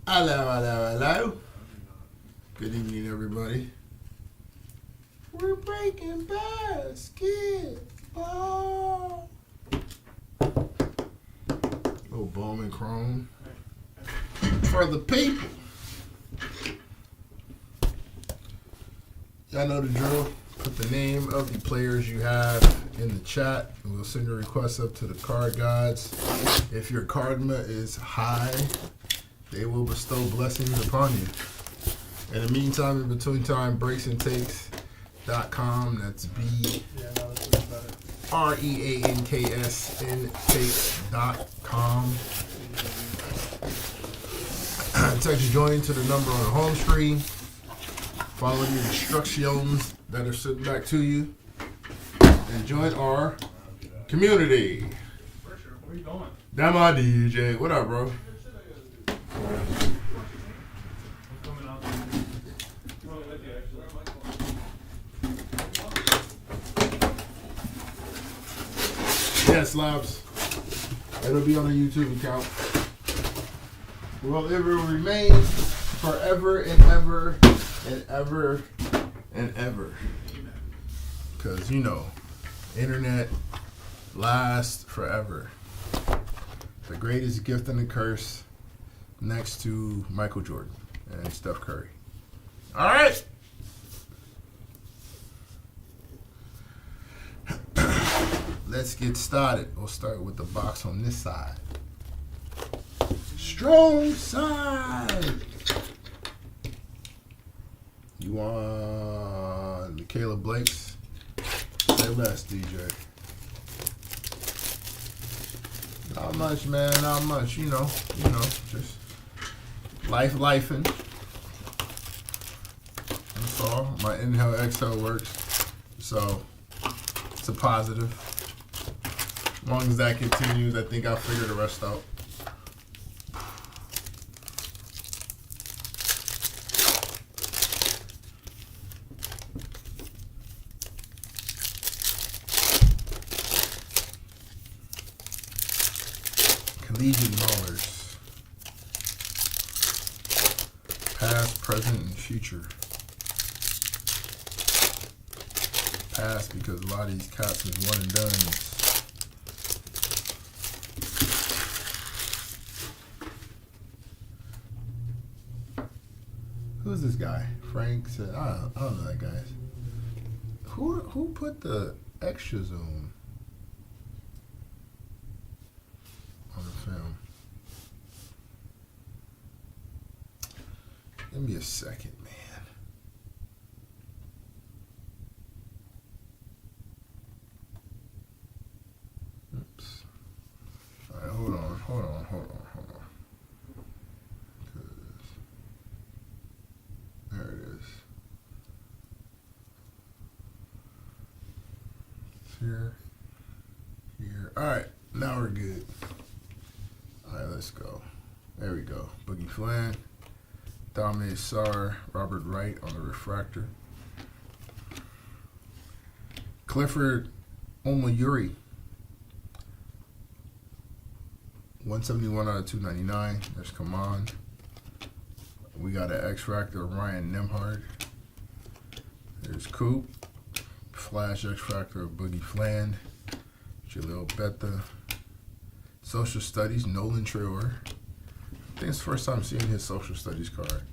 Hello. Good evening, everybody. We're breaking basketball. Oh, Bowman Chrome. For the people. Y'all know the drill. Put the name of the players you have in the chat, and we'll send your requests up to the card gods. If your cardma is high, they will bestow blessings upon you. In the meantime, in between time, breaksandtakes.com. That's BREANKSN takes.com. Text join to the number on the home screen. Follow the instructions that are sitting back to you. And join our community. Where you going? That my DJ. What up, bro? Yes, Labs. It'll be on the YouTube account. Well, it will remain forever and ever and ever and ever. Because, you know, internet lasts forever. The greatest gift and a curse next to Michael Jordan and Steph Curry. All right. Let's get started. We'll start with the box on this side. Strong side. You want the Caleb Blakes? Say less, DJ. Not much, man. Not much. You know, just lifing. That's all. My inhale, exhale works. So it's a positive. As long as that continues, I think I'll figure the rest out. Collegiate ballers. Past, present, and future. Past because a lot of these cats is one and done. Who's this guy? Frank said, I don't know that guy. Who put the extra zoom on the film? Give me a second, man. Oops. All right, hold on. There it is. It's here. All right, now we're good. All right, let's go. There we go. Boogie Flan, Dominic Sarr, Robert Wright on the refractor. Clifford Omoyuri, 171 out of 299. There's Kaman. We got an X-Factor of Ryan Nemhard. There's Coop. Flash X-Factor of Boogie Fland. Jaleel Betta. Social Studies, Nolan Traore. I think it's the first time seeing his Social Studies card.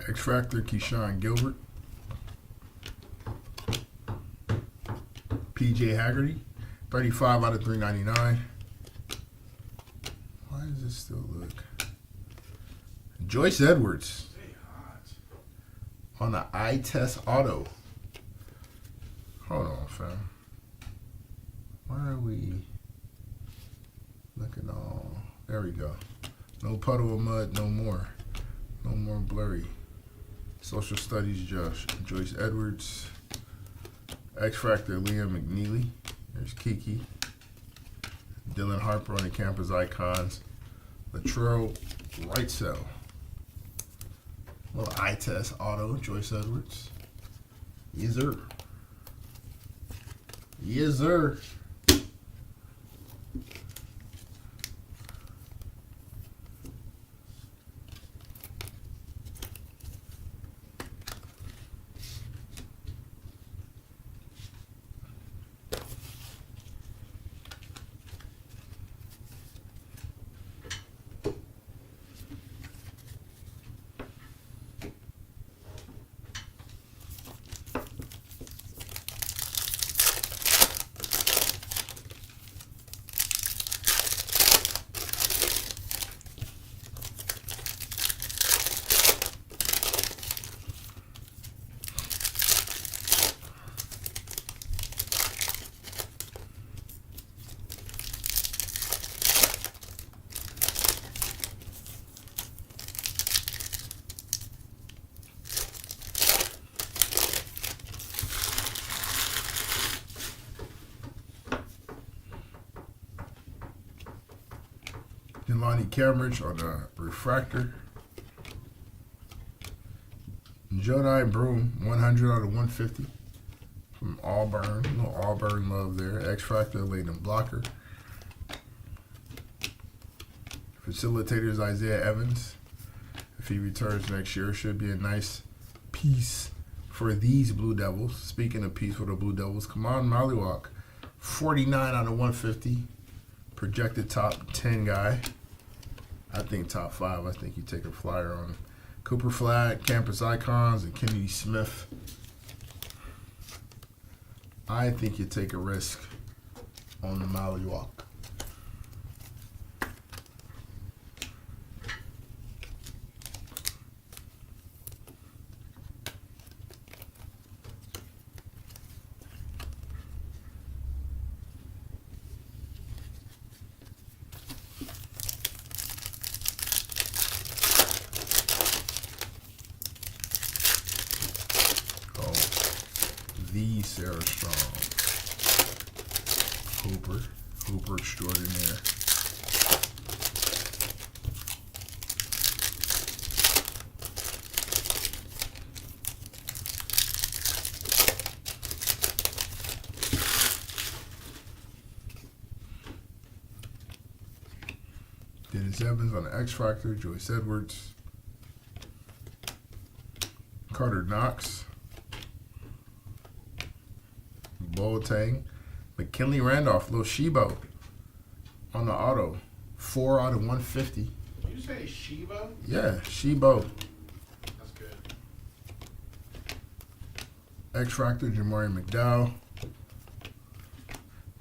X-Factor, Keyshawn Gilbert. PJ Haggerty. 35 out of 399. Why does this still look? Joyce Edwards on the eye test auto. Hold on, fam. Why are we looking all? There we go. No puddle of mud, no more. No more blurry. Social Studies, Joyce Edwards. X Factor, Liam McNeely. There's Kiki. Dylan Harper on the campus icons. Latrell Wrightsell. Little eye test auto, Joyce Edwards. Yes, sir. Yes, sir. Lonnie Cambridge on the refractor. Jodi Broom, 100 out of 150 from Auburn. No Auburn love there. X Factor, Layden Blocker. Facilitators, Isaiah Evans. If he returns next year, should be a nice piece for these Blue Devils. Speaking of piece for the Blue Devils, Kamon Maliwak, 49 out of 150. Projected top 10 guy. I think top 5. I think you take a flyer on Cooper Flag, Campus Icons, and Kennedy Smith. I think you take a risk on the Maliwak. The Sarah Strong. Hooper extraordinaire. Dennis Evans on the X Factor. Joyce Edwards. Carter Knox. Boateng. McKinley Randolph, little Shebo on the auto. 4 out of 150. Did you say Shebo? Yeah, Shebo. That's good. X Factor, Jamari McDowell.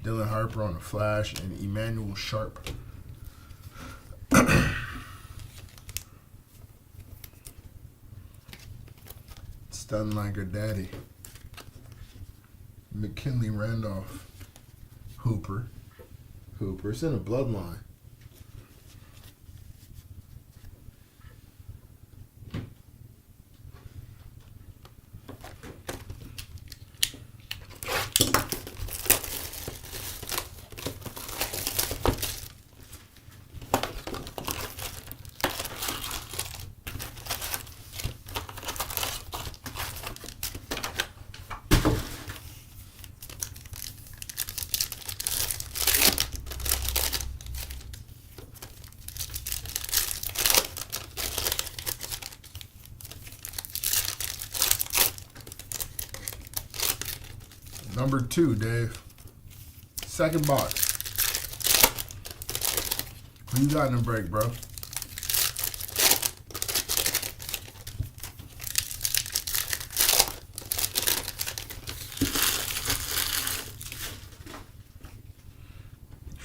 Dylan Harper on the Flash, and Emmanuel Sharp. Stunned like her daddy. McKinley Randolph. Hooper. It's in a bloodline. Number 2, Dave. Second box. Who you got in the break, bro?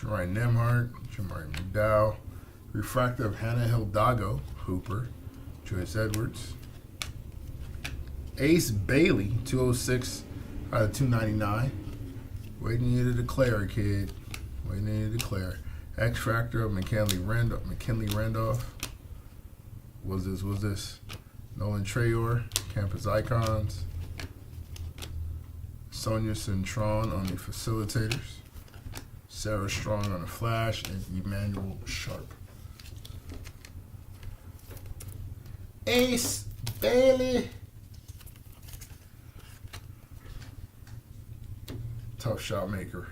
Ryan Nemhart, Jamari McDowell. Refractor of Hannah Hidalgo, Hooper, Joyce Edwards. Ace Bailey, 206 out of 299. Waiting you to declare, kid. Waiting you to declare. X Factor of McKinley Randolph. What's this? Nolan Trayor, Campus Icons. Sonia Centron on the facilitators. Sarah Strong on the flash, and Emmanuel Sharp. Ace Bailey. Tough shot maker.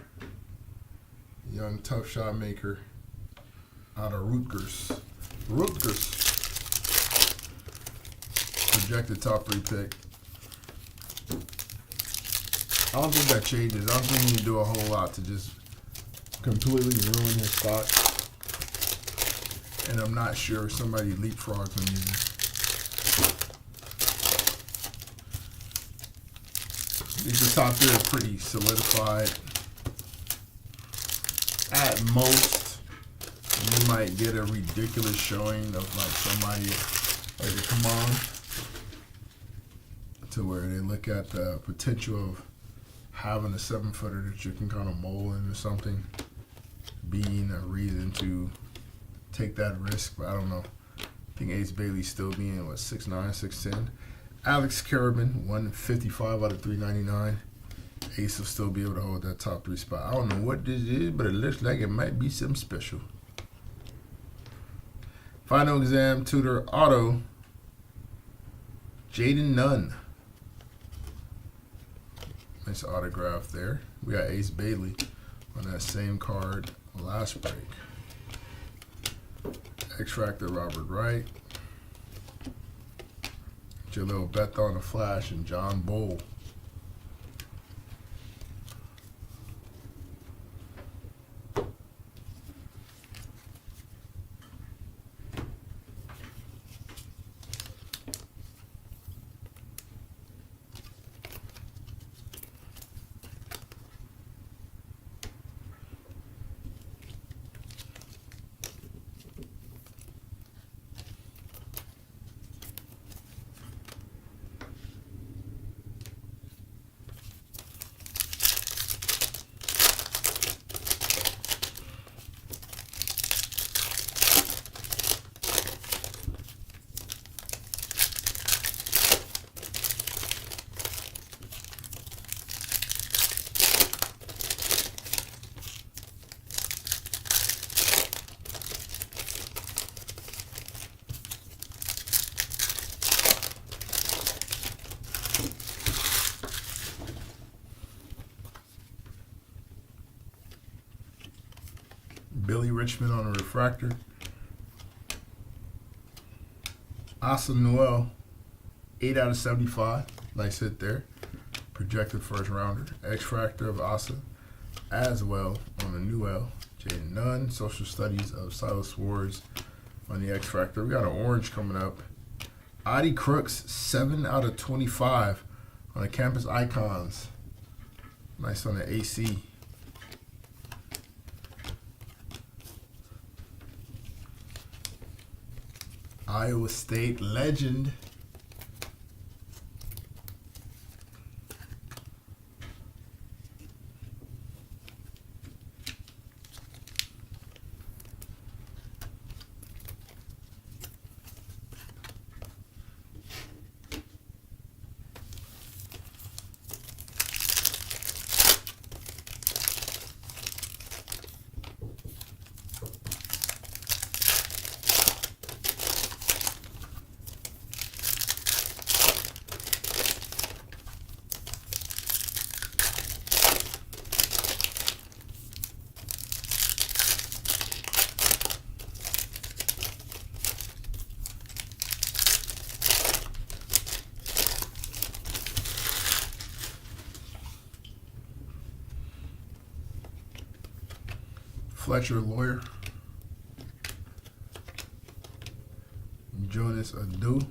Young tough shot maker out of Rutgers. Projected top 3 pick. I don't think that changes. I don't think you can do a whole lot to just completely ruin his stock. And I'm not sure somebody leapfrogs him either. I think the top 3 are pretty solidified. At most, you might get a ridiculous showing of like somebody like a come on, to where they look at the potential of having a 7-footer that you can kind of mold into something, being a reason to take that risk. But I don't know. I think Ace Bailey still being 6'9", 6'10". Alex Carabin, 155 out of 399. Ace will still be able to hold that top 3 spot. I don't know what this is, but it looks like it might be something special. Final exam tutor auto, Jaden Nunn. Nice autograph there. We got Ace Bailey on that same card last break. X-Factor Robert Wright. Jalil Beth on the flash, and John Bull. Billy Richmond on a refractor. Asa Noel, 8 out of 75. Nice hit there. Projected first rounder. X-Factor of Asa as well on the Newell. Jaden Nunn, Social Studies of Silas Ward's on the X-Factor. We got an orange coming up. Adi Crooks, 7 out of 25 on the Campus Icons. Nice on the AC. Iowa State legend. Fletcher Lawyer. Jonas Adu.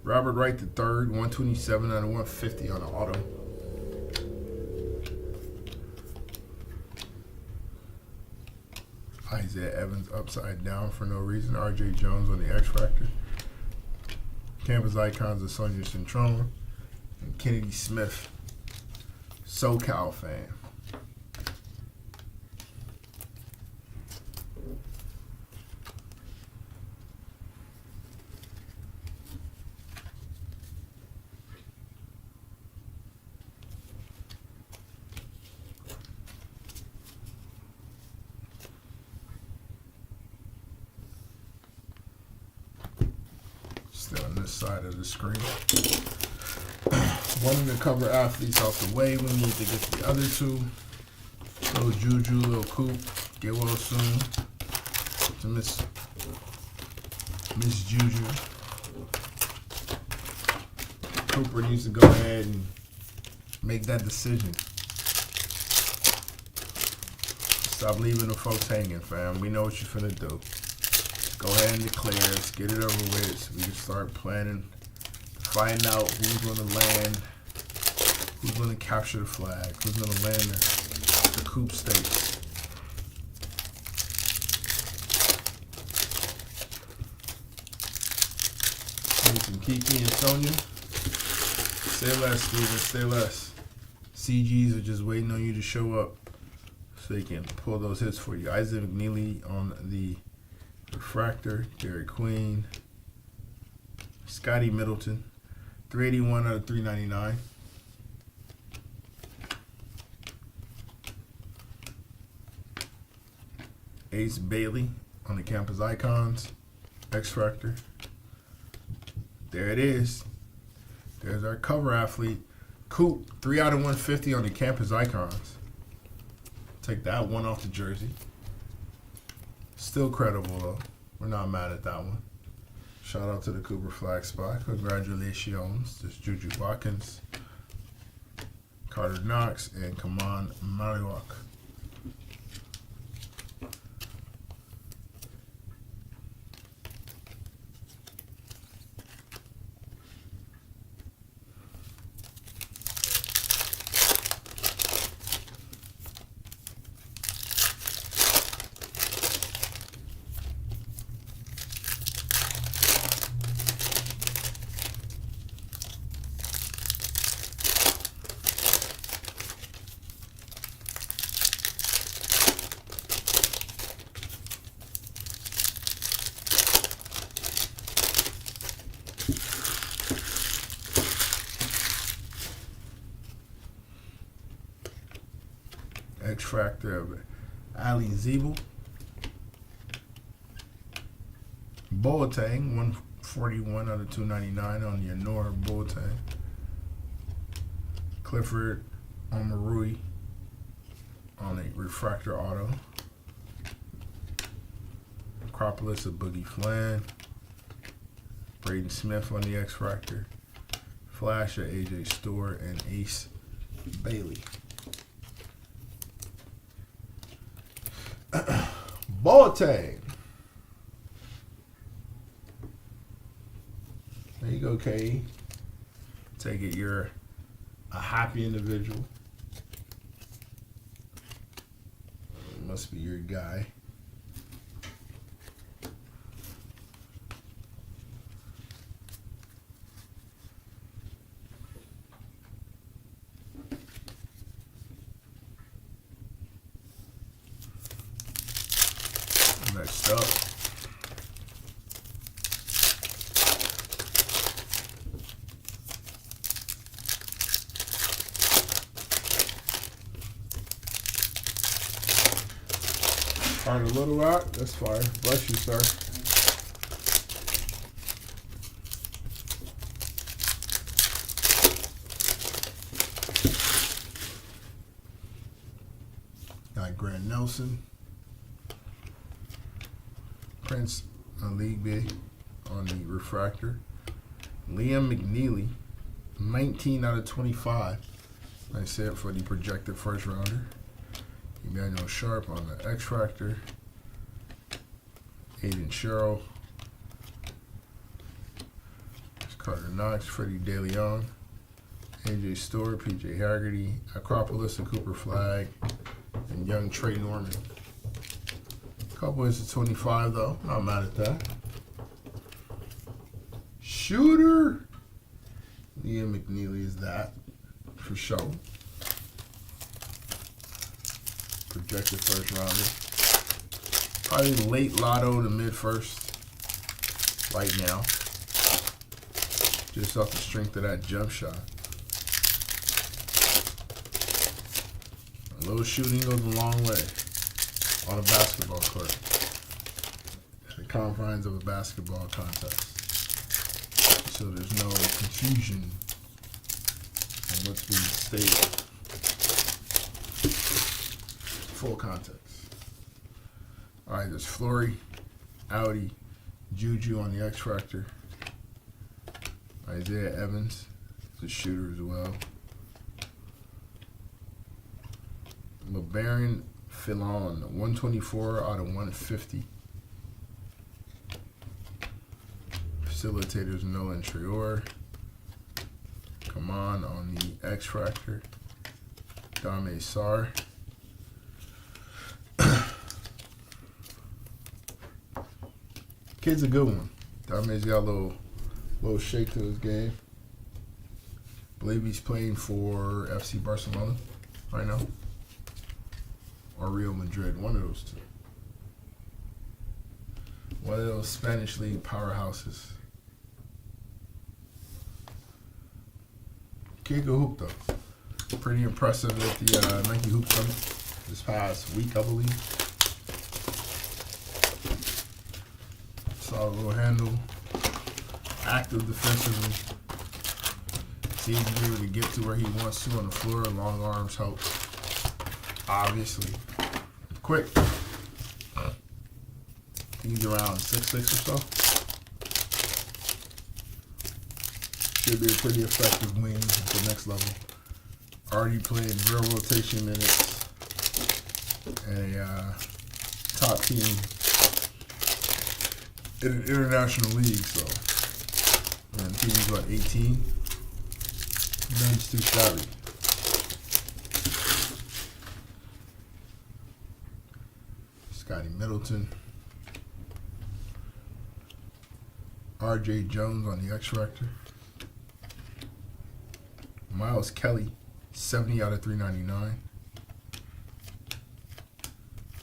Robert Wright III, 127 out of 150 on the auto. Isaiah Evans upside down for no reason. R.J. Jones on the X Factor. Campus icons of Sonia Centrone and Kennedy Smith. SoCal fan. Still on this side of the screen. One of the cover athletes off the way. We need to get the other two. Little Juju, Little Coop. Get well soon. To Miss Juju. Cooper needs to go ahead and make that decision. Stop leaving the folks hanging, fam. We know what you're finna do. Go ahead and declare. Let's get it over with so we can start planning, find out who's going to land, who's going to capture the flag, who's going to land the Coop Stakes. Need some Kiki and Sonya. Say less, Steven. Say less. CGs are just waiting on you to show up so they can pull those hits for you. Isaac McNeely on the Refractor, Gary Queen, Scotty Middleton, 381 out of 399. Ace Bailey on the Campus Icons, X Factor. There it is. There's our cover athlete. Coop, 3 out of 150 on the Campus Icons. Take that one off the jersey. Still credible, though. We're not mad at that one. Shout out to the Cooper flag spot. Congratulations. This Juju Watkins, Carter Knox, and Kaman Mariwak. X Factor of Ali Zeeble. Boateng, 141 out of 299 on the Honor Boateng. Clifford Omarui on a Refractor Auto. Acropolis of Boogie Flan. Braden Smith on the X Factor. Flash of AJ Stewart and Ace Bailey. Boateng. There you go, K. Take it you're a happy individual. Must be your guy. Next up, Part of Little Rock, that's fire. Bless you, sir. Got Grant Nelson. Prince League B on the Refractor. Liam McNeely, 19 out of 25. Nice hit for the projected first rounder. Emmanuel Sharp on the X Factor. Aiden Sherrill. Carter Knox, Freddie DeLeon, AJ Stewart, PJ Haggerty, Acropolis and Cooper Flag, and young Trey Norman. Couple hits to 25 though. Not mad at that. Shooter. Liam McNeely is that for sure. Projected first rounder. Probably late lotto to mid first right now. Just off the strength of that jump shot. A little shooting goes a long way on a basketball court. The confines of a basketball contest. So there's no confusion on what's being stated. Full context. Alright, there's Flory, Audi, Juju on the X Factor. Isaiah Evans, the shooter as well. LeBaron Fillon, 124 out of 150. Facilitators Nolan Traore. Come on the X Factor. Dame Sarr. Kid's a good one. Dame's got a little shake to his game. Believe he's playing for FC Barcelona right now. Or Real Madrid, one of those two. One of those Spanish league powerhouses. Kid can hoop though. Pretty impressive at the Nike Hoop Summit this past week, I believe. Solid little handle. Active defensively. Seems to be able to get to where he wants to on the floor. Long arms help. Obviously. Quick. He's around 6'6" or so. Should be a pretty effective wing at the next level. Already playing real rotation minutes and a top team in an international league, so. And team's what, 18? Ben's too shabby. Scotty Middleton. RJ Jones on the X Factor. Miles Kelly, 70 out of 399.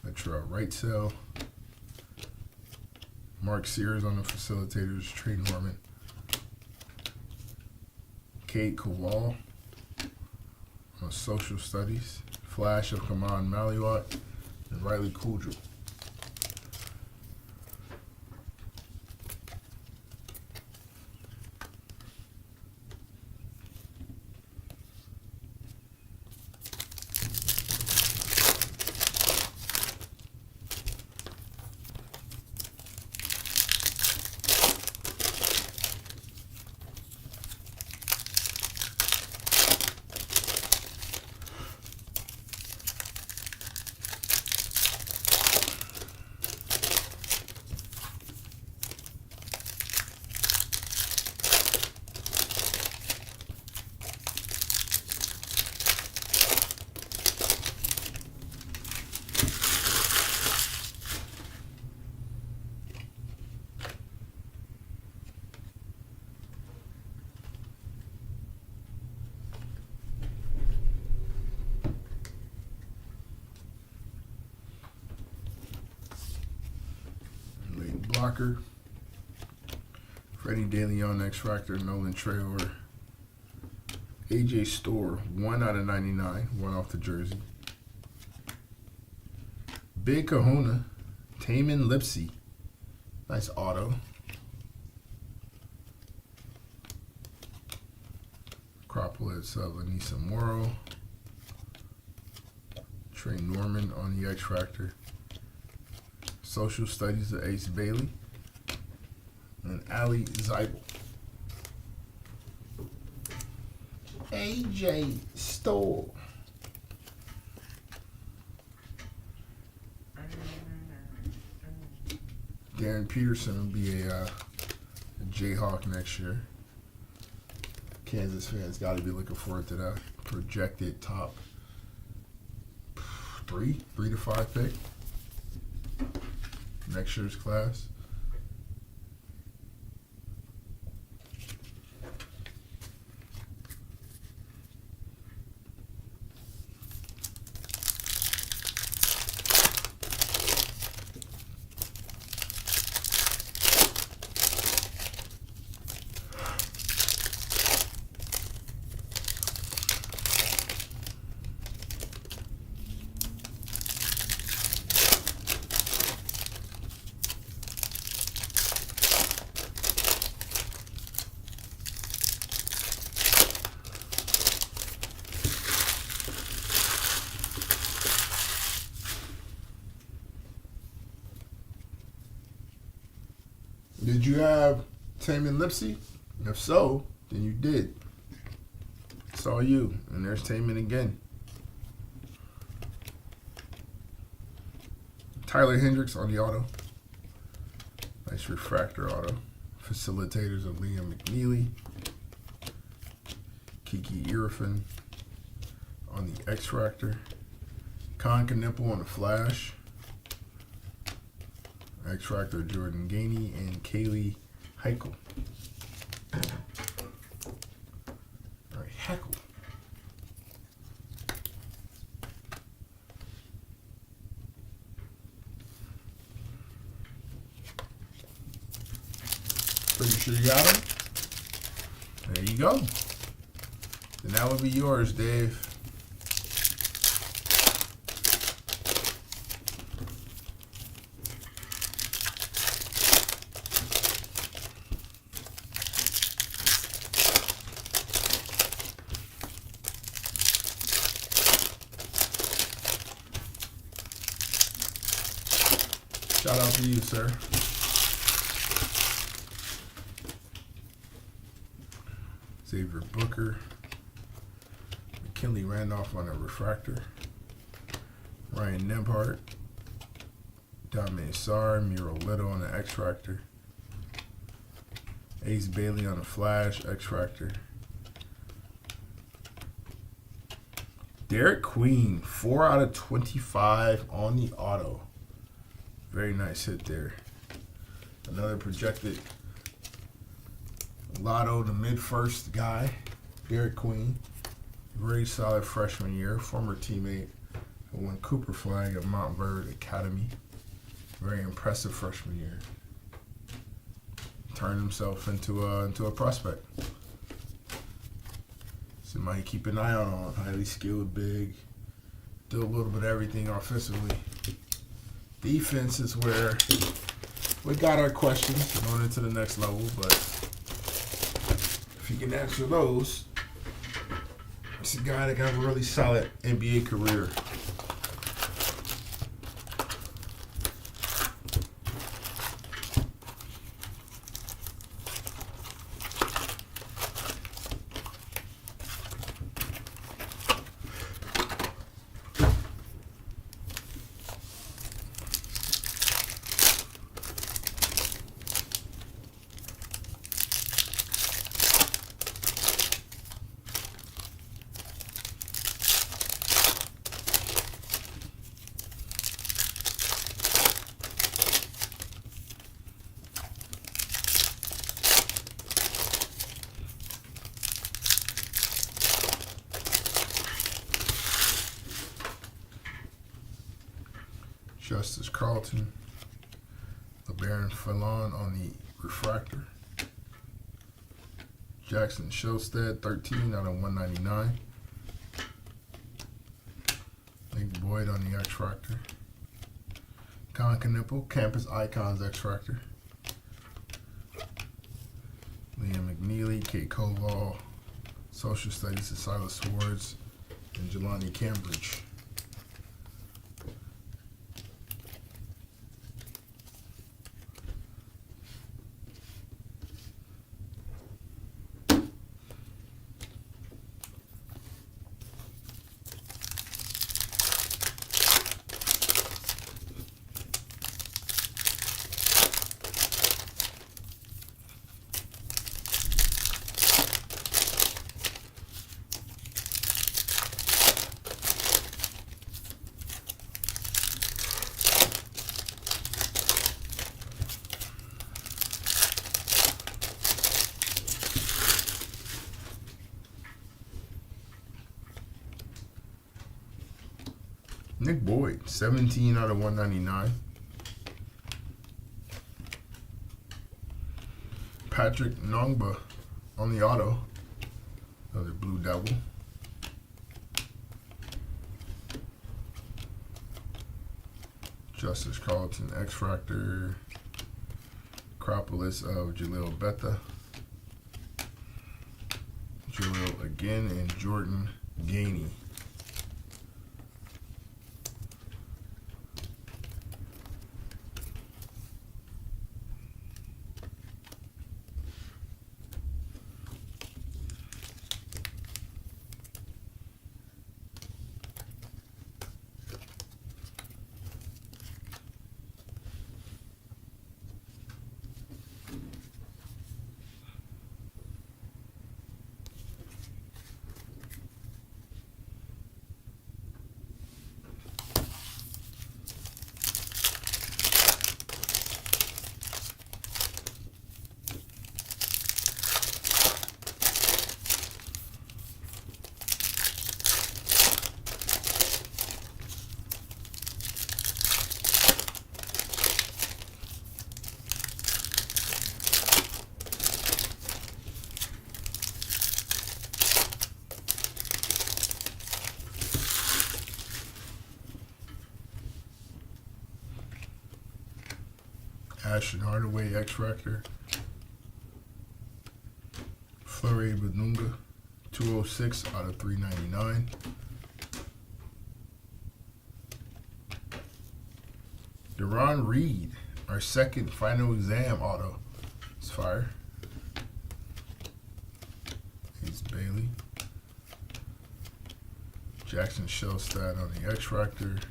Latrell Wrightsell. Mark Sears on the facilitators. Trey Norman. Kate Kowal on social studies. Flash of Kaman Maliwat and Riley Kudrow. Blocker. Freddie DeLeon, X Factor, Nolan Traore. AJ Store, 1 out of 99, one off the jersey. Big Kahuna, Taman Lipsy, nice auto. Acropolis of Anissa Morrow. Trey Norman on the X Factor. Social Studies of Ace Bailey. And Ali Zeibel. AJ Store. Darren Peterson will be a Jayhawk next year. Kansas fans got to be looking forward to that. Projected top 3 to 5 pick. next year's class. Did you have Taman Lipsy? If so, then you did. It's all you. And there's Taman again. Tyler Hendricks on the auto. Nice refractor auto. Facilitators of Liam McNeely. Kiki Irfan on the X-Fractor. Con Knipple on the Flash. X-Fractor Jordan Gainey and Kaylee Heichel. All right, Heckle. Pretty sure you got him? There you go. Then that would be yours, Dave. Shout out to you, sir. Xavier Booker. McKinley Randolph on a refractor. Ryan Nembhard. Dominic Sarr. Miro Little on the X-Fractor. Ace Bailey on the Flash, X-Fractor. Derek Queen, 4 out of 25 on the auto. Very nice hit there. Another projected Lotto, the mid-first guy, Derek Queen. Very solid freshman year. Former teammate who won Cooper Flag at Mount Verde Academy. Very impressive freshman year. Turned himself into a prospect. Somebody keep an eye on. Highly skilled, big. Do a little bit of everything offensively. Defense is where we got our questions going into the next level, but if you can answer those, it's a guy that got a really solid NBA career. Justice Carlton, LeBaron Fallon on the refractor. Jackson Showstead, 13 out of 199. Nick Boyd on the X-Fractor. Con Knipple, Campus Icons X-Fractor. Liam McNeely, Kate Koval, Social Studies of Silas Swords, and Jelani Cambridge. Nick Boyd, 17 out of 199. Patrick Nongba on the auto. Another Blue Devil. Justice Carlton, X-Fractor. Acropolis of Jaleel Betta. Jaleel again, and Jordan Gainey. Ashton Hardaway, X-Fractor. Fleury Badunga, 206 out of 399. Deron Reed, our second final exam auto. It's fire. It's Bailey. Jackson Shellstad on the X-Fractor.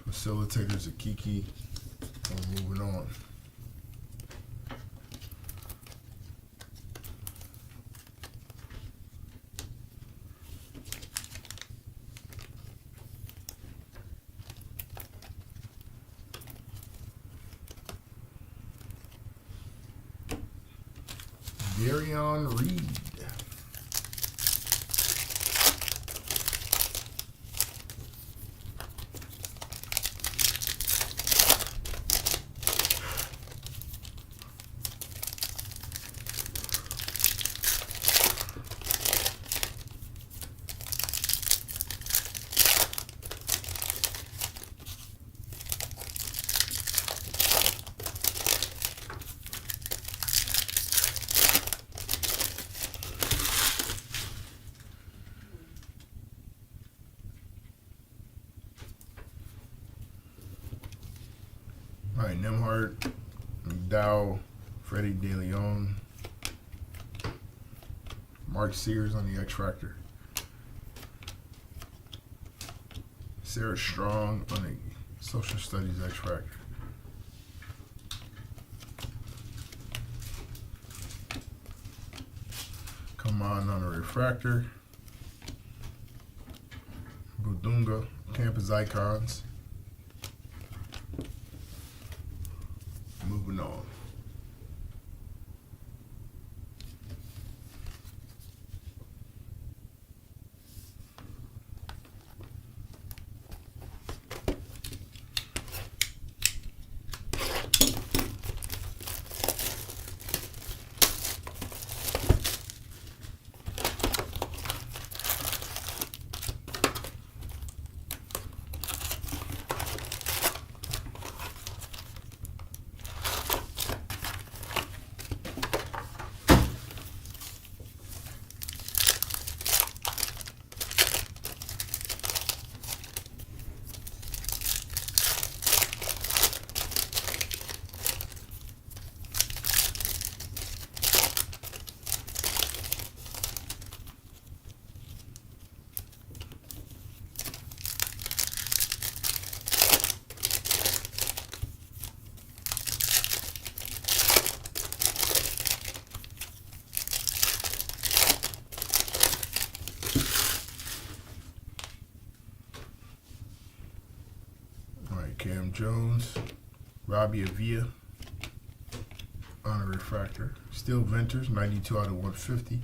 Facilitators Akiki. And moving on. Darion Reed. All right, Nemhart, McDowell, Freddie De Leon, Mark Sears on the X-Fractor, Sarah Strong on the Social Studies X-Fractor, Come on a Refractor, Budunga, Campus Icons. Moving on. Cam Jones, Robbie Avila on a refractor. Steel Venters, 92 out of 150.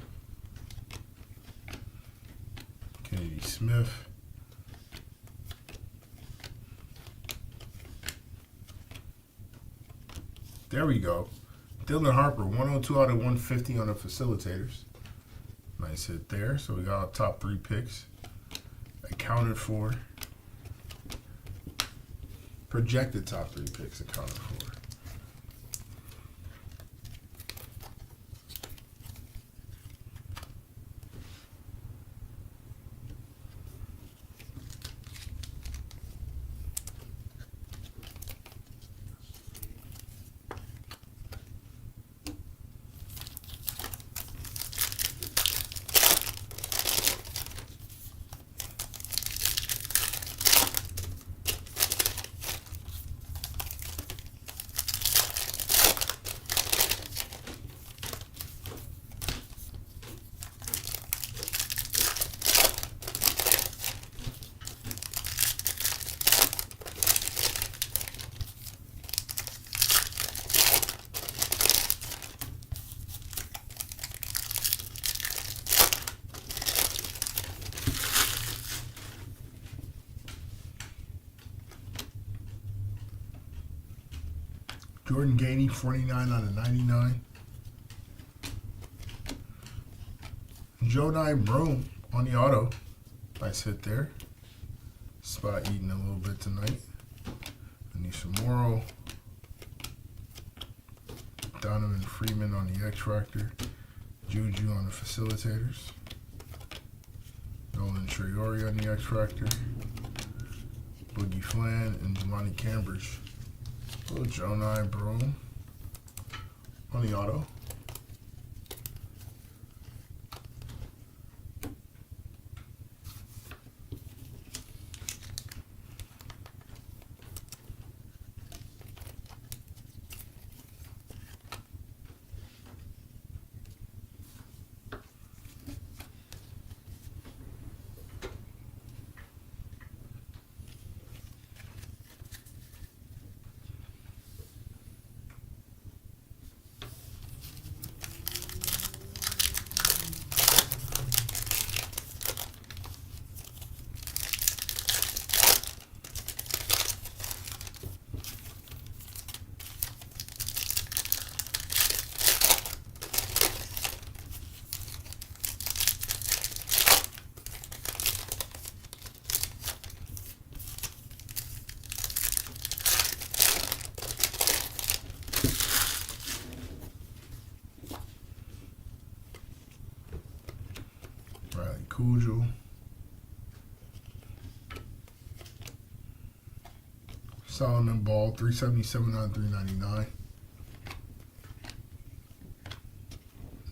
Kennedy Smith. There we go. Dylan Harper, 102 out of 150 on the facilitators. Nice hit there. So we got our top 3 picks accounted for. Projected top 3 picks accounted for. Jordan Gainey, 49 out of 99. Joe Nye Broom on the auto. Nice hit there. Spot eating a little bit tonight. I need some more. Donovan Freeman on the X-Factor. Juju on the facilitators. Nolan Traore on the X-Factor. Boogie Flan and Jelani Cambridge. Little Joe Nye Broom on the auto. Cujo. Solomon Ball, 377 out of 399.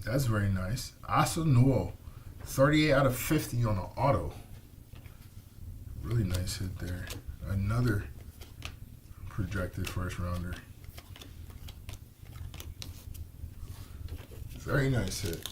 That's very nice. Asanuo, 38 out of 50 on the auto. Really nice hit there. Another projected first rounder. Very nice hit.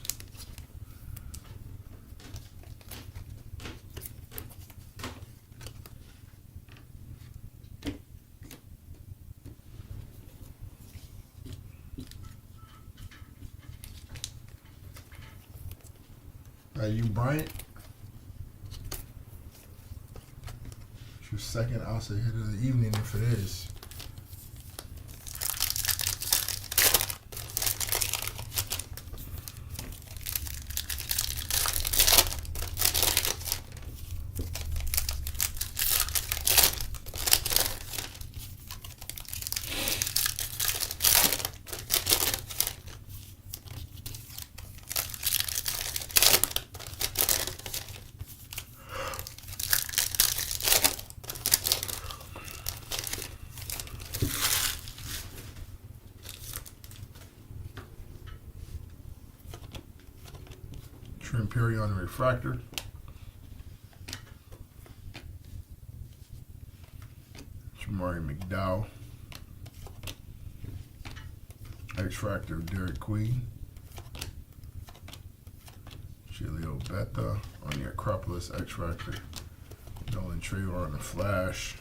You Bryant. It's your second outside hit of the evening if it is. Perry on the refractor. Jamari McDowell. X-Factor Derek Queen. Julio Betta on the Acropolis X-Factor. Nolan Traore on the Flash.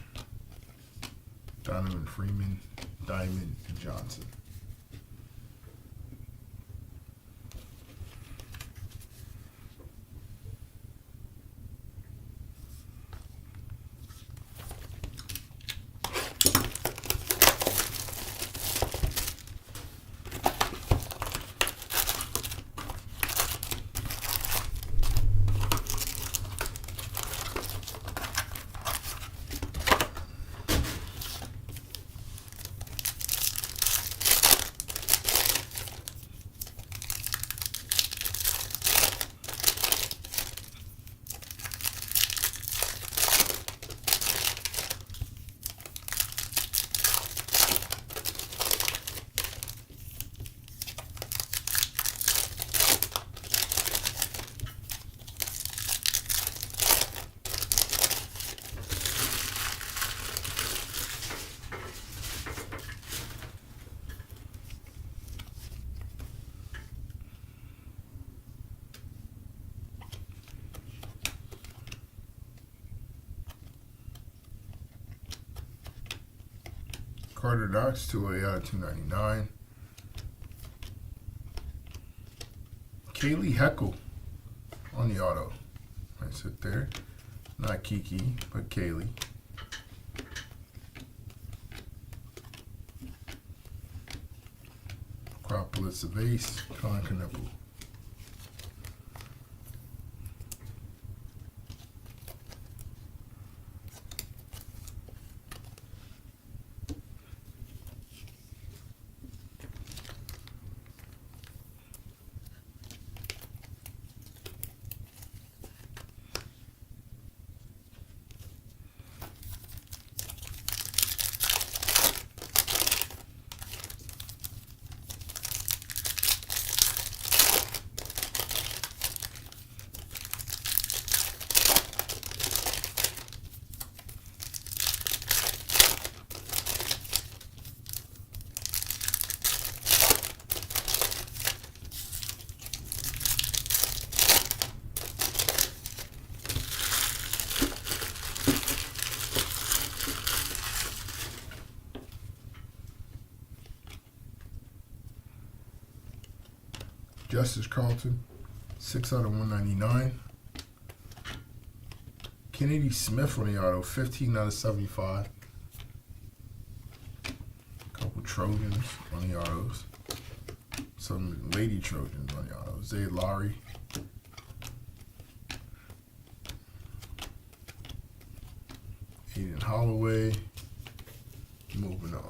Donovan Freeman, Diamond Johnson. Carter Knox, 2A out of 299. Kaylee Heckle on the auto. I sit there. Not Kiki, but Kaylee. Acropolis of Ace, Colin Knuppel. Justice Carlton, 6 out of 199. Kennedy Smith on the auto, 15 out of 75. Couple Trojans on the autos. Some Lady Trojans on the autos. Zay Lowry. Aiden Holloway. Moving on.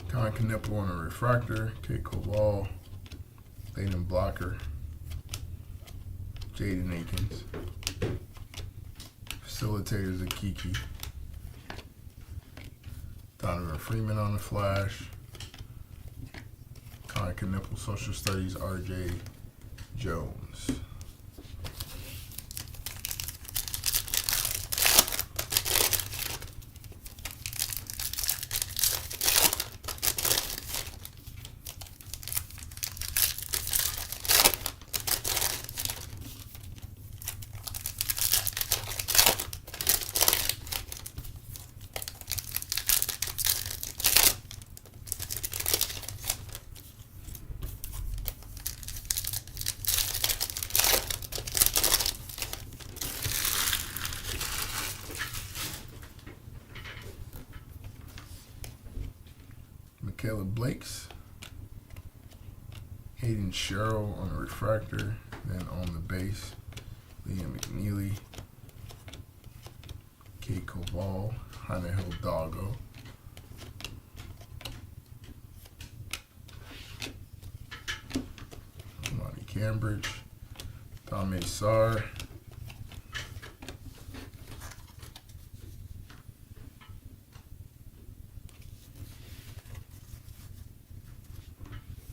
Colin Knuppel on a refractor. Kate Koval. Layden Blocker. Jaden Akins. Facilitators of Kiki. Donovan Freeman on the flash. Colin Knuppel Social Studies. RJ Jones. Caleb Blakes, Hayden Sherrill on the refractor, then on the base, Liam McNeely, Kate Koval, Hannah Hill Doggo, Monty Cambridge, Dame Sarr,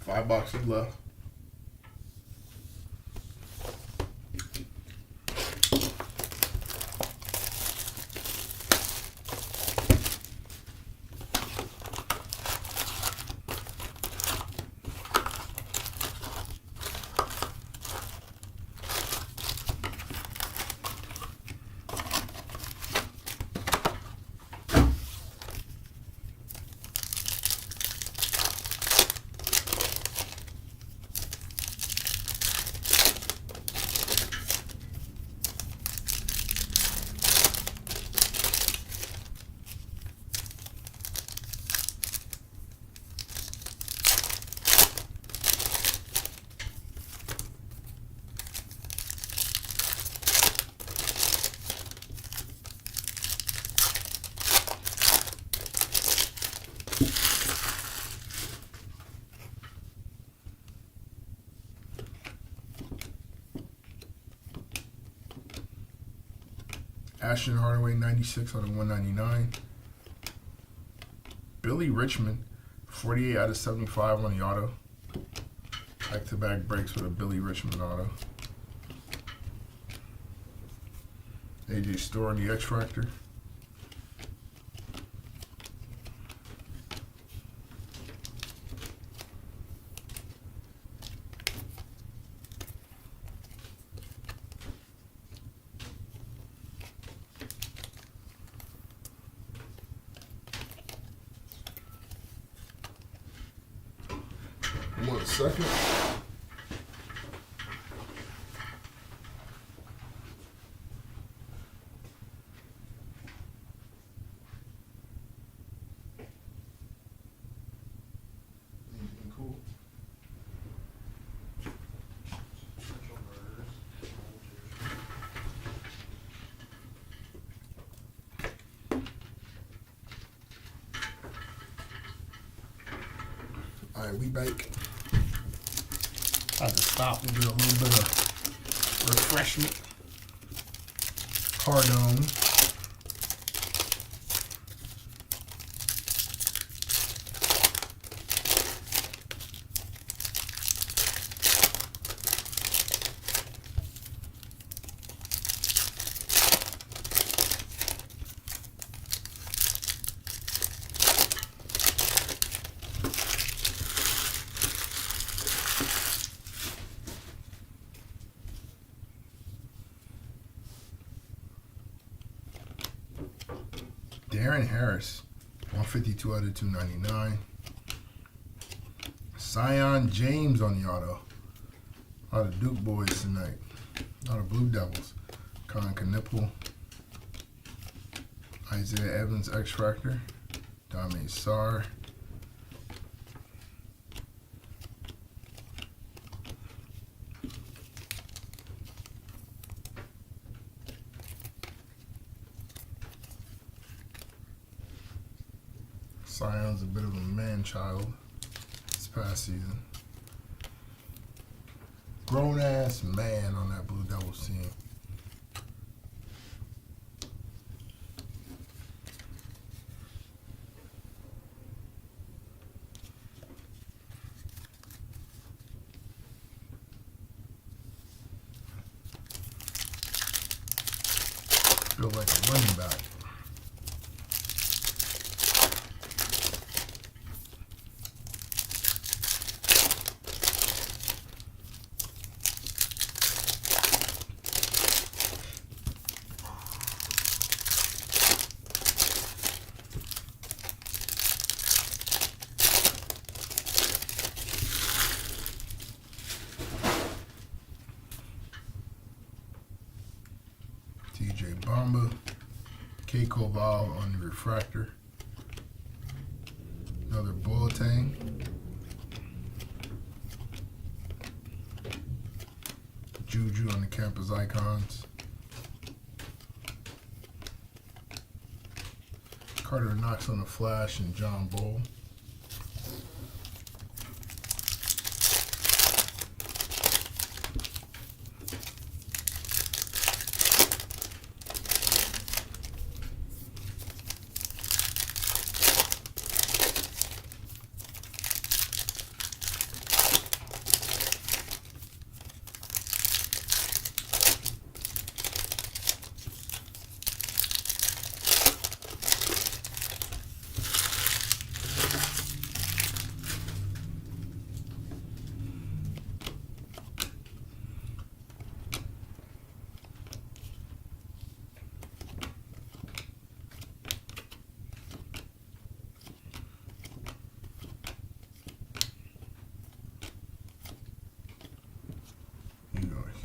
$5 boxes left. Ashton Hardaway 96 out of 199. Billy Richmond 48 out of 75 on the auto. Back-to-back breaks with a Billy Richmond auto. AJ Store on the X Factor. One second. Anything cool? Central Murders. All right, we back. Had to stop and get a little bit of refreshment. Cardone. Darren Harris, 152 out of 299. Zion James on the auto. A lot of Duke boys tonight. A lot of Blue Devils. Con Knipple. Isaiah Evans X Factor. Dame Sarr. Zion's a bit of a man-child this past season. Grown-ass man on that Blue Devils team. Feel like a running back. TJ Bamba, K Koval on the refractor, another Boateng, Juju on the campus icons, Carter Knox on the flash, and John Bull.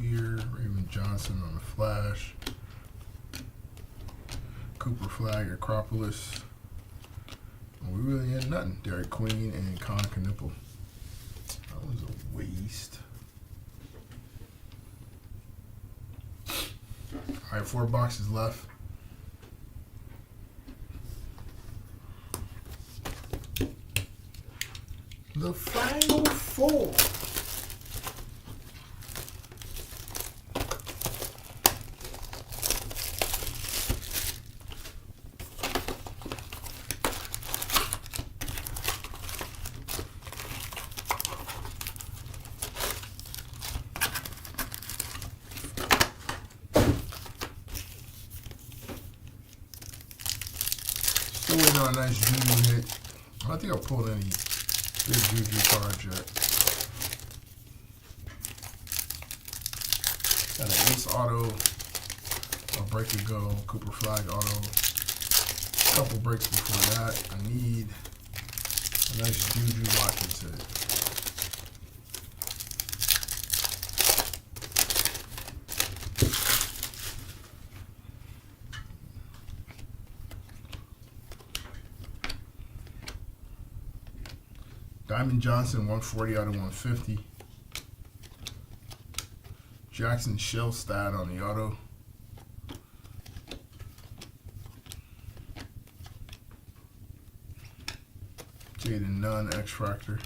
Here, Raven Johnson on the flash, Cooper Flag, Acropolis. We really had nothing. Derek Queen and Con Knipple. That was a waste. All right, 4 boxes left. The final 4. Still waiting on a nice Juju hit. I don't think I pulled any big Juju cards yet. Got an Ace auto, a break to go, Cooper Flag auto. A couple breaks before that. I need a nice Juju Watkins hit. Diamond Johnson, 140 out of 150. Jackson Shellstad on the auto. Jaden Nunn, X-Fractor.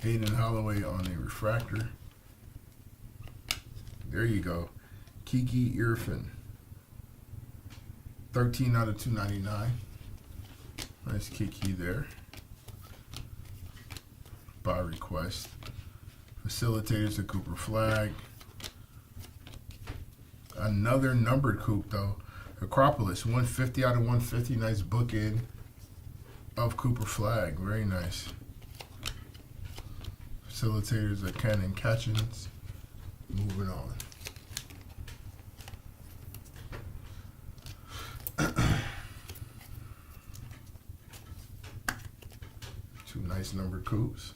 Hayden Holloway on a refractor. There you go. Kiki Irfan. 13 out of 299. Nice Kiki there. By request. Facilitators, a Cooper Flag. Another numbered coupe though. Acropolis, 150 out of 150. Nice bookend of Cooper Flag. Very nice. Facilitators are Cannon Catchings. Moving on. Two nice numbered coupes.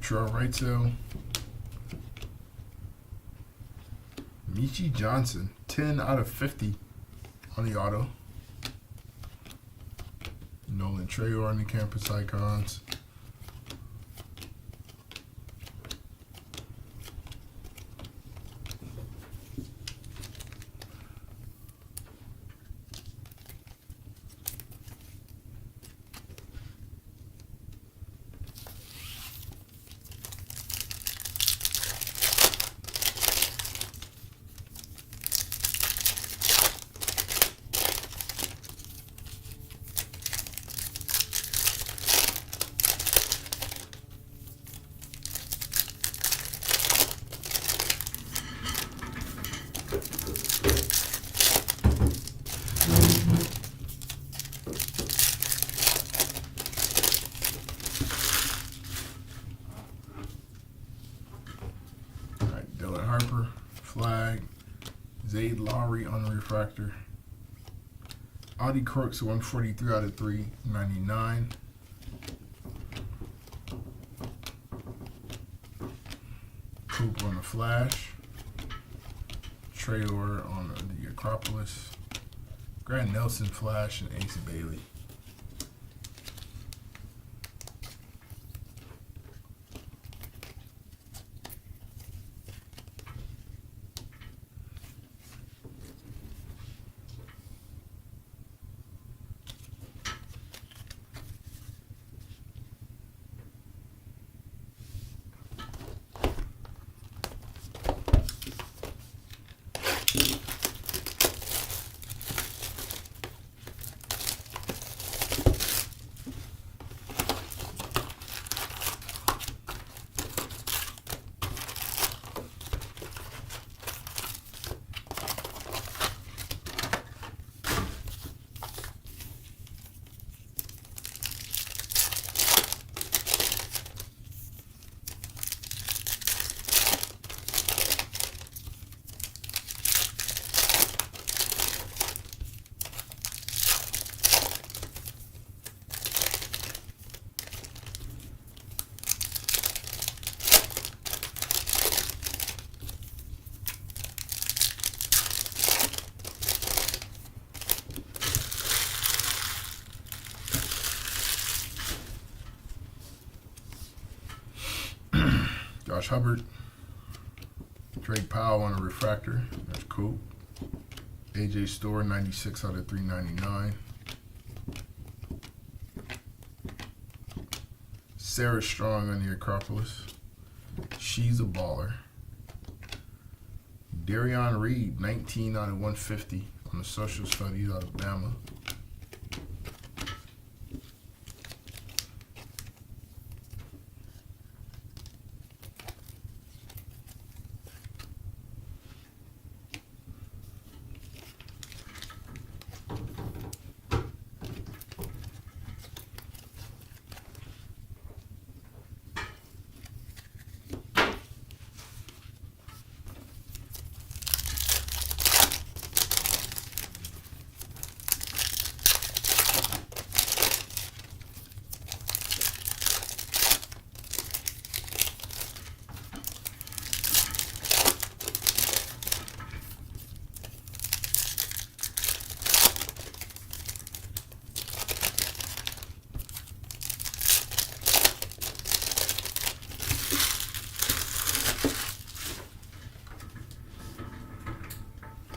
Latrell Wrightsell. Michi Johnson, 10 out of 50 on the auto. Nolan Trayor on the Campus Icons. Harper, Flag, Zayd Lowry on the refractor. Audie Crooks, 143 out of 399. Coop on the Flash. Trayor on the Acropolis. Grant Nelson, Flash, and Ace Bailey. Josh Hubbard. Drake Powell on a refractor. That's cool. AJ Store, 96 out of 399. Sarah Strong on the Acropolis. She's a baller. Darion Reed, 19 out of 150 on the Social Studies out of Bama.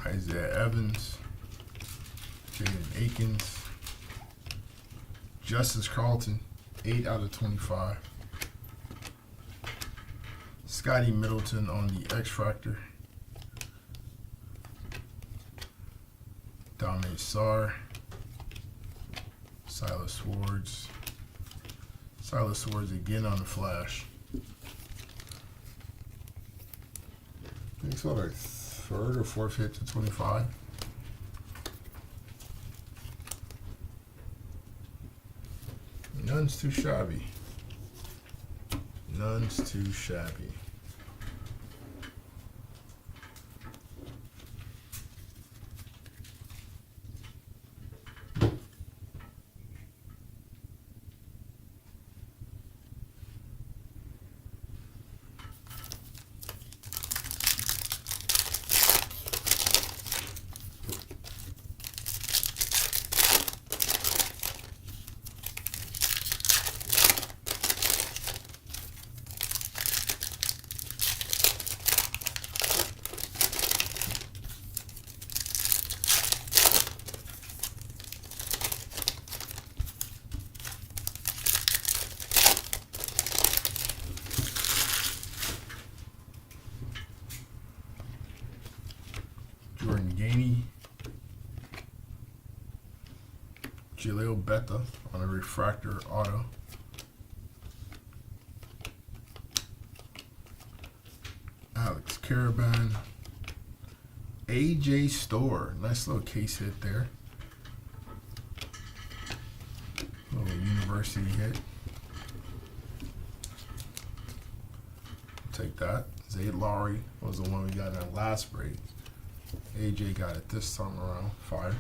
Isaiah Evans, Jaden Akins, Justice Carlton, 8 out of 25. Scotty Middleton on the X Factor. Dame Sarr, Silas Swords. Silas Swords again on the Flash. I think so, like third or fourth hit to 25. None's too shabby. None's too shabby. Jordan Gainey, Jaleel Betta on a refractor auto. Alex Caravan, AJ Store, nice little case hit there. Little university hit. Take that. Zayd Lowry was the one we got in that last break. AJ got it this time around. Fire.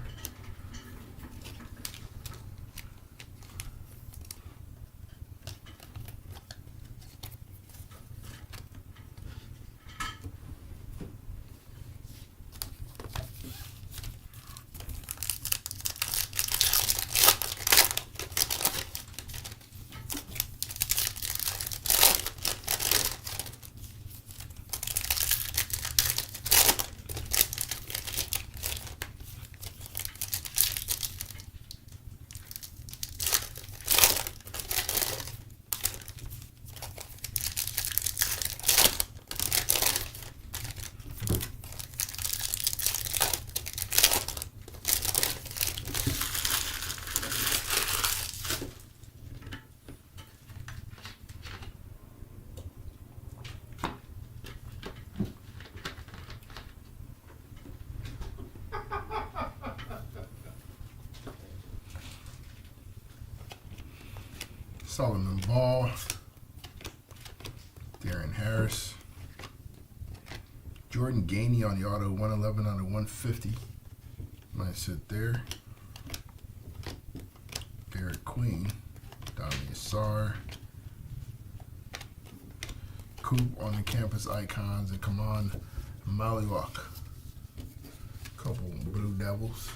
Solomon Ball, Darren Harris, Jordan Gainey on the auto, 111 out of 150. Nice hit there. Derek Queen, Dami Sarr, Coop on the campus icons, and come on, Maliwak. Couple Blue Devils.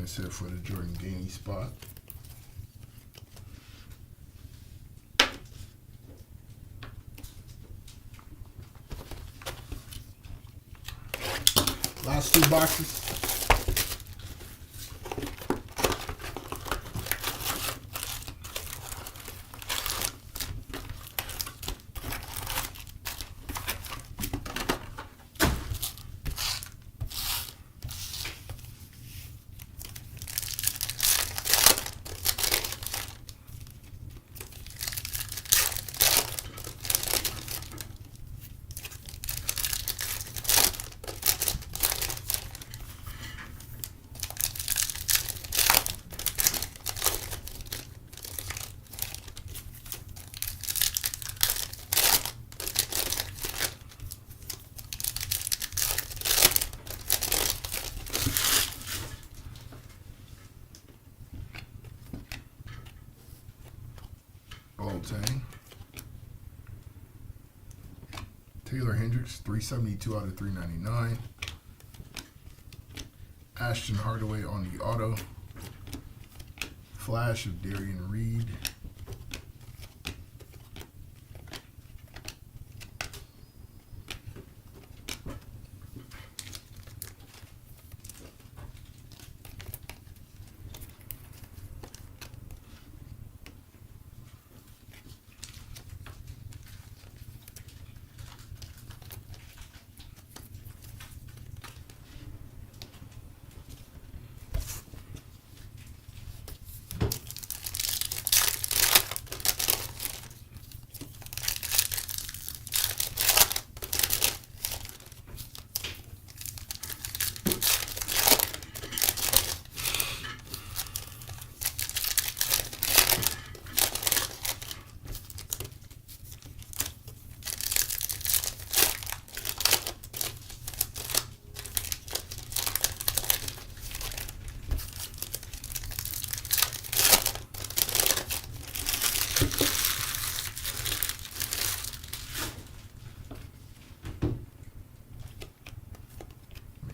That's it for the Jordan Gainey spot. Last 2 boxes. Boltang. Taylor Hendricks, 372 out of 399. Ashton Hardaway on the auto. Flash of Darian Reed.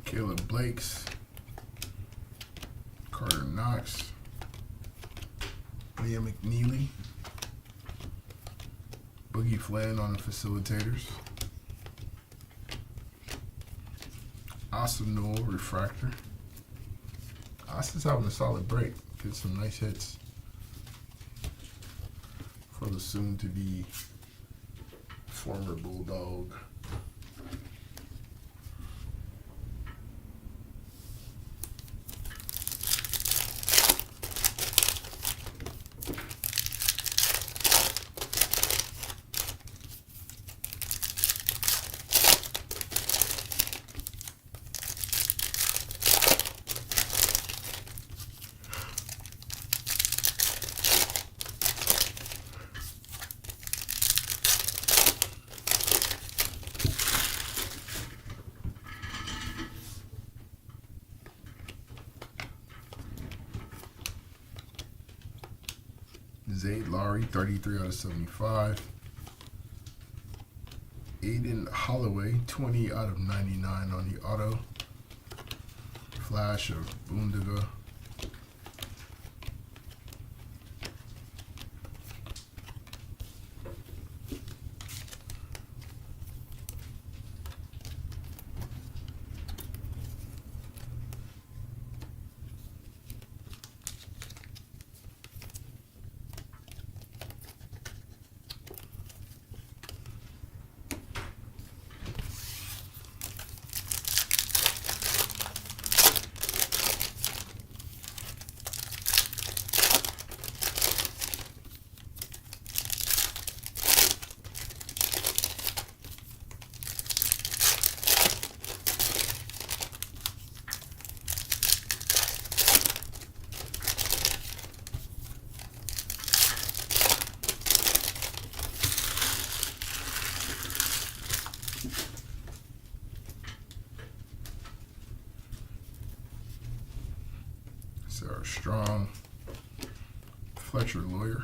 Caleb Blakes, Carter Knox, Liam McNeely, Boogie Flynn on the facilitators, Austin Newell refractor. Austin's having a solid break, get some nice hits for the soon-to-be former Bulldog. Zayd Lowry, 33 out of 75. Aiden Holloway, 20 out of 99 on the auto. Flash of Bundaga. Sarah Strong, Fletcher Lawyer,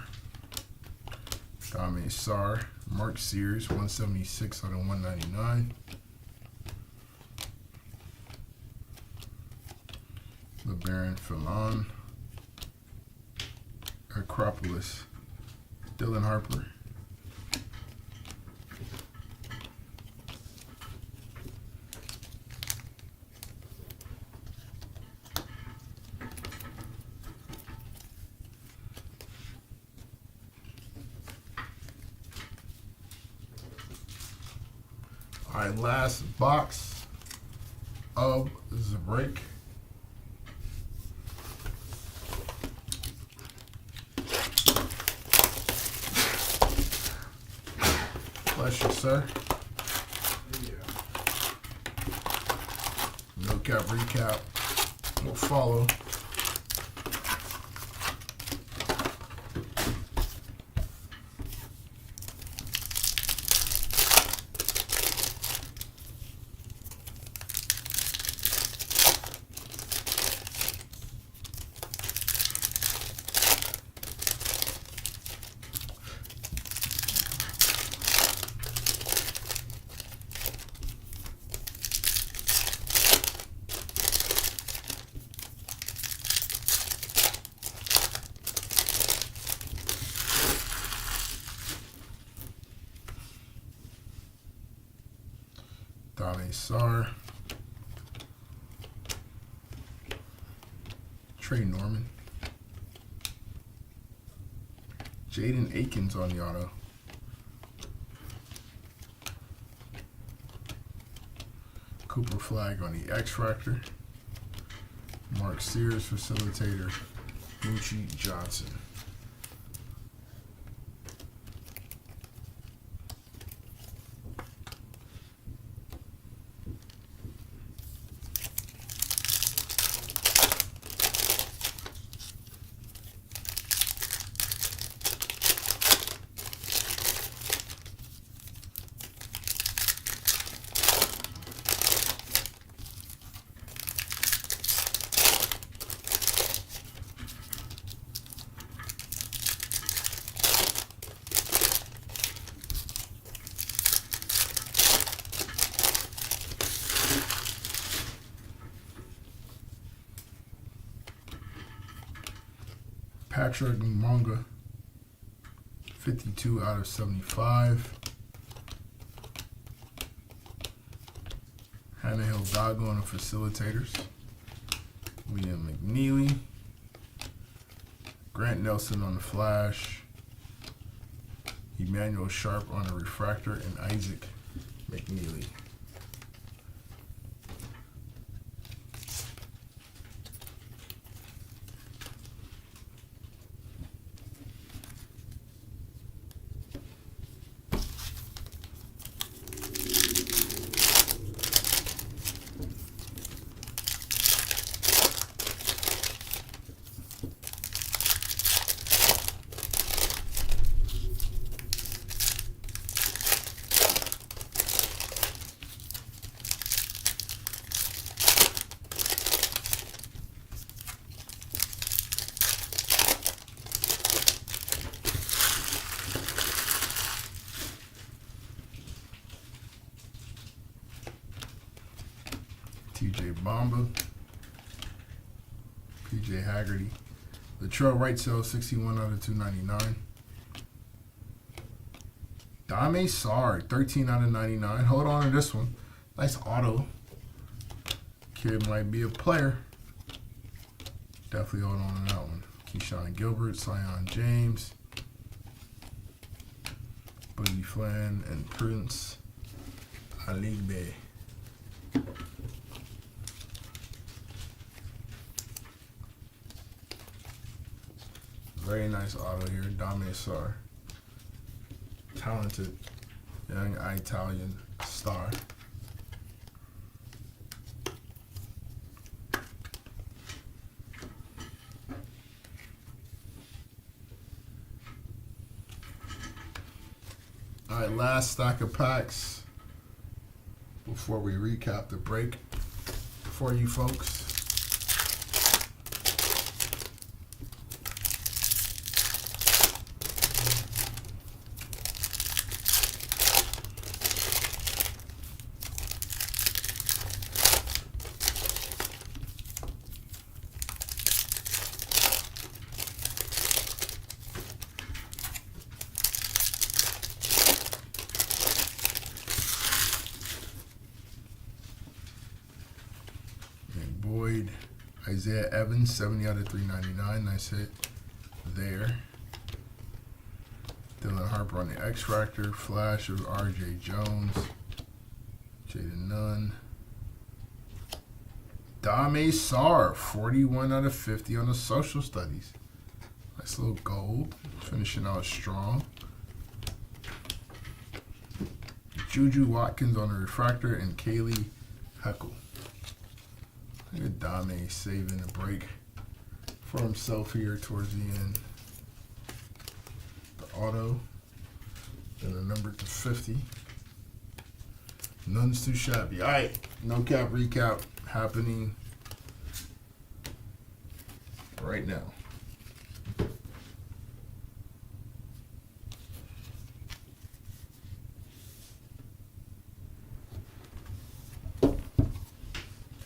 Dame Sarr, Mark Sears, 176 out of 199. LeBaron Fallon. Acropolis. Dylan Harper. All right, last box of the break. Bless you, sir. Yeah. No cap recap will follow. Dale Sar. Trey Norman. Jaden Akins on the auto. Cooper Flag on the X-Fractor. Mark Sears, facilitator. Moochie Johnson. Patrick Monga, 52 out of 75. Hannah Hidalgo on the facilitators. William McNeely. Grant Nelson on the flash. Emmanuel Sharp on the refractor, and Isaac McNeely. TJ Bamba, PJ Haggerty, Latrell Wrightsell, 61 out of 299. Dame Sarr, 13 out of 99. Hold on to this one. Nice auto. Kid might be a player. Definitely hold on to that one. Keyshawn Gilbert, Sion James, Boogie Flynn, and Prince Aligbe. Very nice auto here, Dame Sarr. Talented young Italian star. All right, last stack of packs before we recap the break for you folks. Isaiah Evans, 70 out of 399. Nice hit there. Dylan Harper on the X Factor. Flash of RJ Jones. Jaden Nunn. Dame Sarr, 41 out of 50 on the social studies. Nice little gold. Finishing out strong. Juju Watkins on the refractor and Kaylee Heckle. Look at Dame saving a break for himself here towards the end. The auto. And a number to 50. None's too shabby. All right, no cap recap happening right now.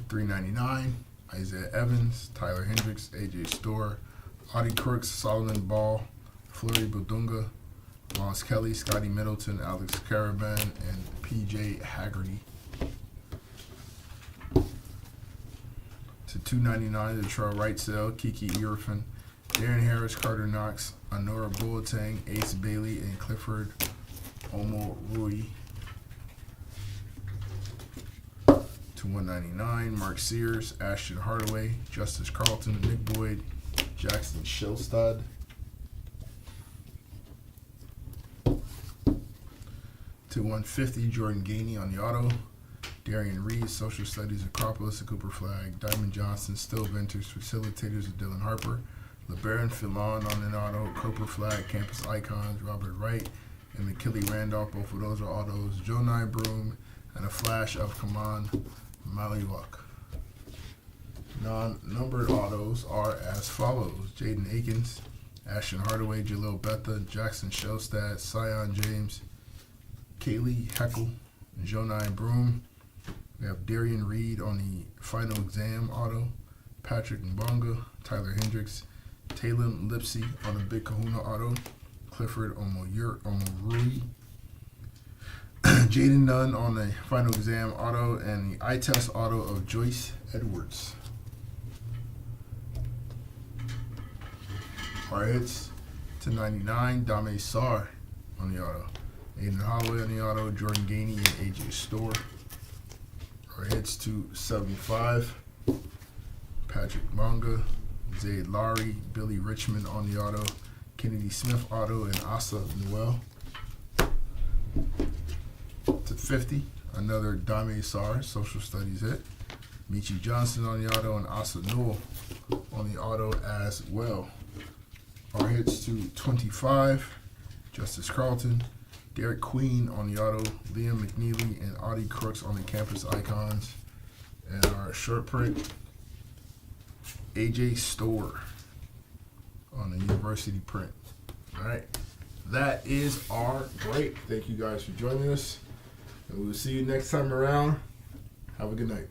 $3.99. Isaiah Evans, Tyler Hendricks, AJ Storr, Audie Crooks, Solomon Ball, Fleury Budunga, Moss Kelly, Scotty Middleton, Alex Caravan, and PJ Haggerty. To $2.99, the Detroit Right Sale, Kiki Irfan, Darren Harris, Carter Knox, Honora Boateng, Ace Bailey, and Clifford Omorui. To $1.99, Mark Sears, Ashton Hardaway, Justice Carlton, Nick Boyd, Jackson Shellstad. To $150, Jordan Gainey on the auto, Darian Reed, Social Studies, Acropolis, a Cooper Flag, Diamond Johnson, Still Ventures, Facilitators of Dylan Harper, LeBaron Fillon on an auto, Cooper Flag, Campus Icons, Robert Wright, and McKinley Randolph, both of those are autos, Joe Nye Broom, and a flash of Kaman Maliwak. Non-numbered autos are as follows: Jaden Akins, Ashton Hardaway, Jalil Betha, Jackson Shellstad, Sion James, Kaylee Heckle, Jonai Broom. We have Darian Reed on the Final Exam auto, Patrick Mbonga, Tyler Hendricks, Talon Lipsy on the Big Kahuna auto, Clifford Omorui, Jaden Nunn on the Final Exam auto, and the eye test auto of Joyce Edwards. Our hits to 99, Dame Sarr on the auto, Aiden Holloway on the auto, Jordan Gainey and AJ Storr. Our hits to 75, Patrick Monga, Zayd Lowry, Billy Richmond on the auto, Kennedy Smith auto, and Asa Noel. To 50, another Dame Sarr, Social Studies hit. Michi Johnson on the auto and Asa Noel on the auto as well. Our hits to 25, Justice Carlton, Derek Queen on the auto, Liam McNeely and Audie Crooks on the Campus Icons. And our short print, AJ Storr on the University print. All right, that is our break. Thank you guys for joining us, and we'll see you next time around. Have a good night.